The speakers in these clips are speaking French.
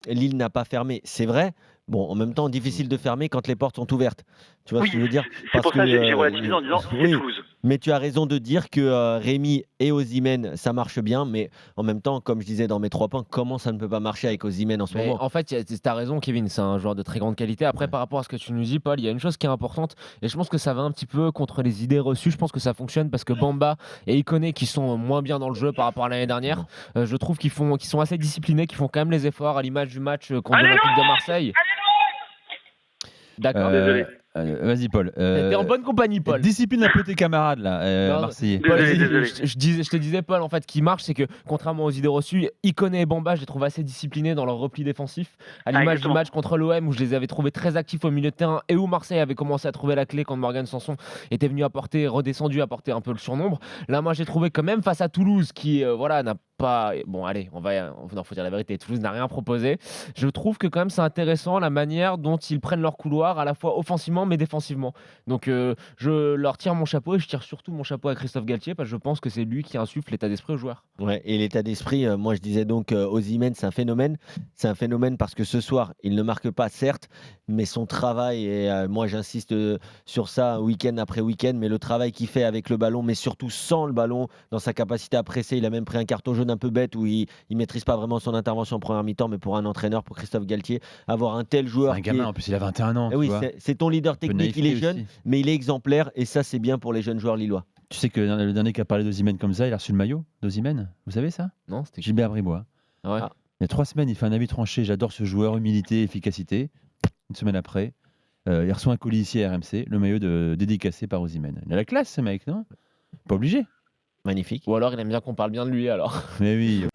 Lille n'a pas fermé, c'est vrai. Bon, en même temps, difficile de fermer quand les portes sont ouvertes. Tu vois ce Oui, que je veux dire? c'est Parce pour que, ça que j'ai relativisé en disant: «C'est oui, Toulouse». mais tu as raison de dire que, Rémy et Osimhen, ça marche bien, mais en même temps, comme je disais dans mes 3 points, comment ça ne peut pas marcher avec Osimhen en ce Mais moment? en fait, tu as raison, Kevin, c'est un joueur de très grande qualité. Après, Ouais. par rapport à ce que tu nous dis, Paul, il y a une chose qui est importante et je pense que ça va un petit peu contre les idées reçues. Je pense que ça fonctionne parce que Bamba et Ikoné, qui sont moins bien dans le jeu par rapport à l'année dernière, Effectivement. je trouve qu'ils sont assez disciplinés, qu'ils font quand même les efforts à l'image du match contre Allez l'Olympique de l'OM! Marseille. D'accord? Désolé, Vas-y Paul, Tu en bonne compagnie, Paul. discipline un peu tes camarades là, Non, marseillais. Paul, désolé, désolé. je te disais, Paul, en fait, ce qui marche, c'est que contrairement aux idées reçues, Ikoné et Bamba, je les trouve assez disciplinés dans leur repli défensif. À Ah, l'image du exactement. match contre l'OM, où je les avais trouvés très actifs au milieu de terrain et où Marseille avait commencé à trouver la clé quand Morgan Sanson était venu redescendu, apporter un peu le surnombre. Là, moi, j'ai trouvé que même face à Toulouse, qui, voilà, n'a pas. Bon, allez, non, faut dire la vérité, Toulouse n'a rien proposé. Je trouve que quand même, c'est intéressant la manière dont ils prennent leur couloir, à la fois offensivement mais défensivement. Donc, je leur tire mon chapeau et je tire surtout mon chapeau à Christophe Galtier parce que je pense que c'est lui qui insuffle l'état d'esprit aux joueurs. Ouais, et l'état d'esprit, moi je disais donc, Osimhen, c'est un phénomène. C'est un phénomène parce que ce soir, il ne marque pas certes, mais son travail et moi j'insiste, sur ça week-end après week-end, mais le travail qu'il fait avec le ballon, mais surtout sans le ballon, dans sa capacité à presser. Il a même pris un carton jaune un peu bête où il maîtrise pas vraiment son intervention en première mi-temps, mais pour un entraîneur, pour Christophe Galtier, avoir un tel C'est joueur un qui est gamin, en plus il a 21 ans, eh tu oui, vois? c'est ton leader Un peu de technique, il est naïveté jeune, aussi. mais il est exemplaire et ça, c'est bien pour les jeunes joueurs lillois. Tu sais que le dernier qui a parlé d'Osimhen comme ça, il a reçu le maillot d'Osimhen? Vous savez ça? Non, c'était qui? Gilbert Bribois. Ah ouais. Ah. Il y a 3 semaines, il fait un avis tranché: «J'adore ce joueur, humilité, efficacité». Une semaine après, il reçoit un colis ici à RMC, le maillot dédicacé par Osimhen. Il a la classe ce mec, non? Pas obligé. Magnifique. Ou alors il aime bien qu'on parle bien de lui alors. Mais oui.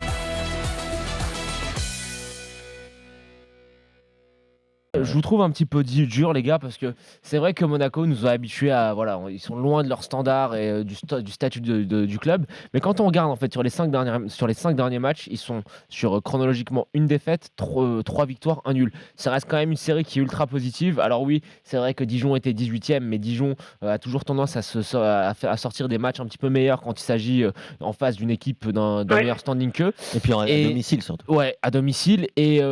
Je vous trouve un petit peu dur, les gars, parce que c'est vrai que Monaco nous a habitués à, voilà, ils sont loin de leur standard et du statut du club. Mais quand on regarde en fait sur les 5 derniers matchs, ils sont sur chronologiquement une défaite, 3 victoires, un nul. Ça reste quand même une série qui est ultra positive. Alors oui, c'est vrai que Dijon était 18e, mais Dijon a toujours tendance à sortir des matchs un petit peu meilleurs quand il s'agit en face d'une équipe d'un Ouais. meilleur standing qu'eux. Et puis à Et- domicile surtout. Ouais, à domicile. Et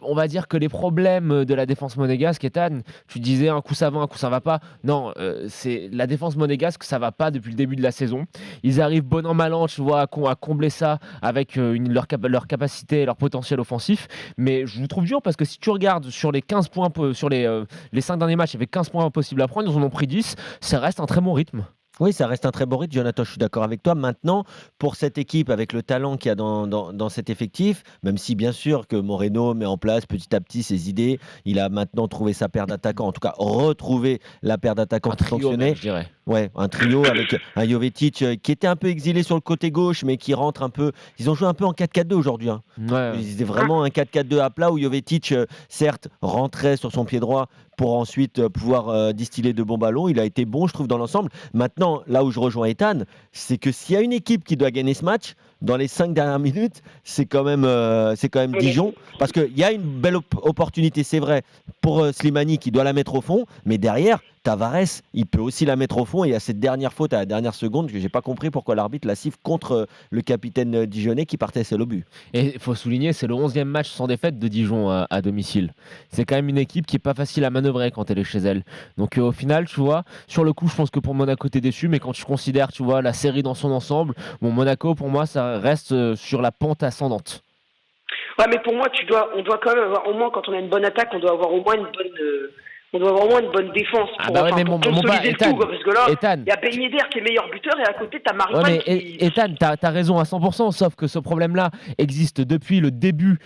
on va dire que les problèmes de la défense monégasque, Ethan, tu disais un coup ça va, un coup ça va pas. Non, c'est la défense monégasque, ça va pas depuis le début de la saison. Ils arrivent bon an mal an, tu vois, à combler ça avec leur capacité et leur potentiel offensif. Mais je vous trouve dur parce que si tu regardes sur les 15 points, sur les 5 derniers matchs, il y avait 15 points possibles à prendre, ils en ont pris 10. Ça reste un très bon rythme. Oui, ça reste un très beau rythme, Jonathan, je suis d'accord avec toi. Maintenant, pour cette équipe, avec le talent qu'il y a dans cet effectif, même si bien sûr que Moreno met en place petit à petit ses idées, il a maintenant trouvé sa paire d'attaquants, en tout cas retrouvé la paire d'attaquants Un qui trio fonctionnait. même, je dirais. Ouais, un trio avec un Jovetic qui était un peu exilé sur le côté gauche, mais qui rentre un peu. Ils ont joué un peu en 4-4-2 aujourd'hui, hein. Ouais. C'était vraiment un 4-4-2 à plat où Jovetic, certes, rentrait sur son pied droit pour ensuite pouvoir distiller de bons ballons. Il a été bon, je trouve, dans l'ensemble. Maintenant, là où je rejoins Ethan, c'est que s'il y a une équipe qui doit gagner ce match, dans les 5 dernières minutes, c'est quand même Dijon. Parce qu'il y a une belle opportunité, c'est vrai, pour Slimani qui doit la mettre au fond, mais derrière, Tavares, il peut aussi la mettre au fond. Et il y a cette dernière faute à la dernière seconde que j'ai pas compris pourquoi l'arbitre la siffle contre le capitaine dijonnais qui partait seul au but. Et il faut souligner, c'est le 11e match sans défaite de Dijon à domicile. C'est quand même une équipe qui est pas facile à manœuvrer quand elle est chez elle. Donc au final, tu vois, sur le coup, je pense que pour Monaco, t'es déçu, mais quand tu considères, tu vois, la série dans son ensemble, bon, Monaco, pour moi, ça reste sur la pente ascendante. Ouais, mais pour moi, on doit quand même avoir au moins, quand on a une bonne attaque, on doit avoir au moins on doit avoir au moins une bonne défense Ah pour, bah ouais, mais pour mon consolider le Ethan, tout, quoi, parce que là, Ethan. il y a Ben Yedder qui est meilleur buteur et à côté, t'as Ouais, Maripane mais qui... Ethan, t'as raison à 100%, sauf que ce problème-là existe depuis le début,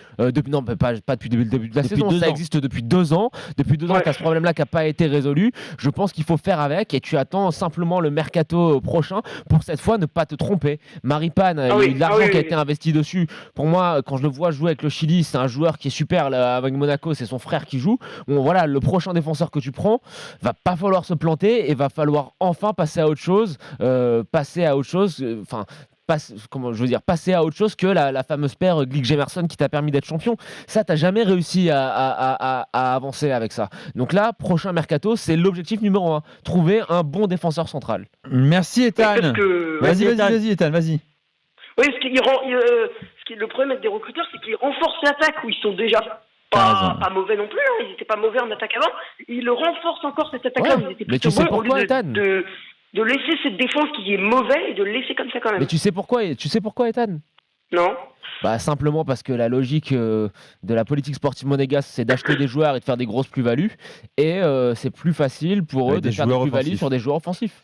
non, pas depuis le début de la Depuis saison, 2 ça ans. existe depuis 2 ans. Depuis 2 ans, Ouais. t'as ce problème-là qui n'a pas été résolu. Je pense qu'il faut faire avec et tu attends simplement le mercato prochain pour cette fois ne pas te tromper. Maripane, il y a eu de l'argent qui a été investi dessus. Pour moi, quand je le vois jouer avec le Chili, c'est un joueur qui est super là, avec Monaco, c'est son frère qui joue. Bon, voilà, le prochain défenseur que tu prends, va pas falloir se planter et va falloir enfin passer à autre chose, passer à autre chose, passer à autre chose que la fameuse paire Glick-Jemerson qui t'a permis d'être champion. Ça, t'as jamais réussi à avancer avec ça. Donc là, prochain mercato, c'est l'objectif numéro 1, trouver un bon défenseur central. Merci Ethan. Parce que... Vas-y Ethan, vas-y. Oui, le problème avec des recruteurs, c'est qu'ils renforcent l'attaque où ils sont déjà. pas mauvais non plus, hein. Ils étaient pas mauvais en attaque avant. Ils le renforcent encore cette attaque-là. Ouais, Ils étaient mais plutôt tu sais bons au lieu pourquoi, Ethan de laisser cette défense qui est mauvaise et de le laisser comme ça quand même. Mais tu sais pourquoi, Ethan? Non? Bah simplement parce que la logique de la politique sportive monégasque, c'est d'acheter des joueurs et de faire des grosses plus-values. Et c'est plus facile pour eux Avec de des faire des joueurs plus-values offensifs. sur des joueurs offensifs.